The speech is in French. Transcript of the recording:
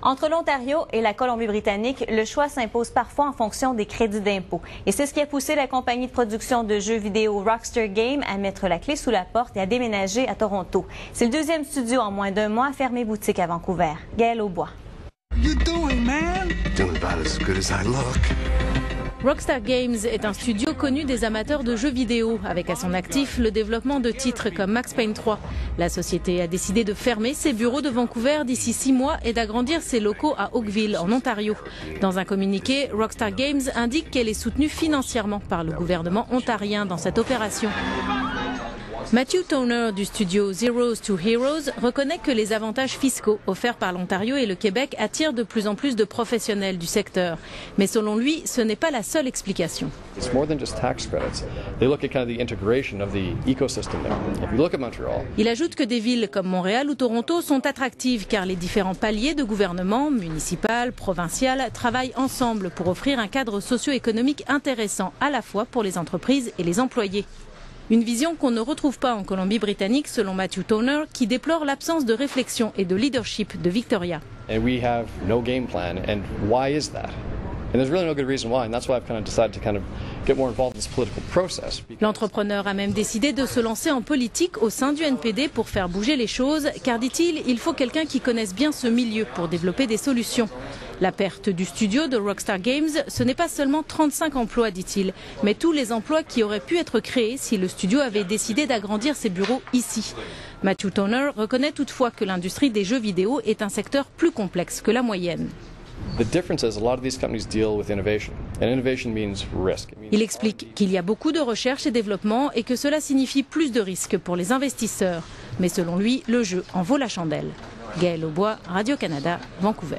Entre l'Ontario et la Colombie-Britannique, le choix s'impose parfois en fonction des crédits d'impôt. Et c'est ce qui a poussé la compagnie de production de jeux vidéo Rockstar Games à mettre la clé sous la porte et à déménager à Toronto. C'est le deuxième studio en moins d'un mois à fermer boutique à Vancouver. Gaël Aubois. Rockstar Games est un studio connu des amateurs de jeux vidéo, avec à son actif le développement de titres comme Max Payne 3. La société a décidé de fermer ses bureaux de Vancouver d'ici 6 mois et d'agrandir ses locaux à Oakville, en Ontario. Dans un communiqué, Rockstar Games indique qu'elle est soutenue financièrement par le gouvernement ontarien dans cette opération. Matthew Toner du studio Zeros to Heroes reconnaît que les avantages fiscaux offerts par l'Ontario et le Québec attirent de plus en plus de professionnels du secteur. Mais selon lui, ce n'est pas la seule explication. Il ajoute que des villes comme Montréal ou Toronto sont attractives car les différents paliers de gouvernement, municipal, provincial, travaillent ensemble pour offrir un cadre socio-économique intéressant à la fois pour les entreprises et les employés. Une vision qu'on ne retrouve pas en Colombie-Britannique, selon Matthew Toner, qui déplore l'absence de réflexion et de leadership de Victoria. L'entrepreneur a même décidé de se lancer en politique au sein du NPD pour faire bouger les choses, car, dit-il, il faut quelqu'un qui connaisse bien ce milieu pour développer des solutions. La perte du studio de Rockstar Games, ce n'est pas seulement 35 emplois, dit-il, mais tous les emplois qui auraient pu être créés si le studio avait décidé d'agrandir ses bureaux ici. Matthew Toner reconnaît toutefois que l'industrie des jeux vidéo est un secteur plus complexe que la moyenne. Il explique qu'il y a beaucoup de recherche et développement et que cela signifie plus de risques pour les investisseurs. Mais selon lui, le jeu en vaut la chandelle. Gaël Aubois, Radio-Canada, Vancouver.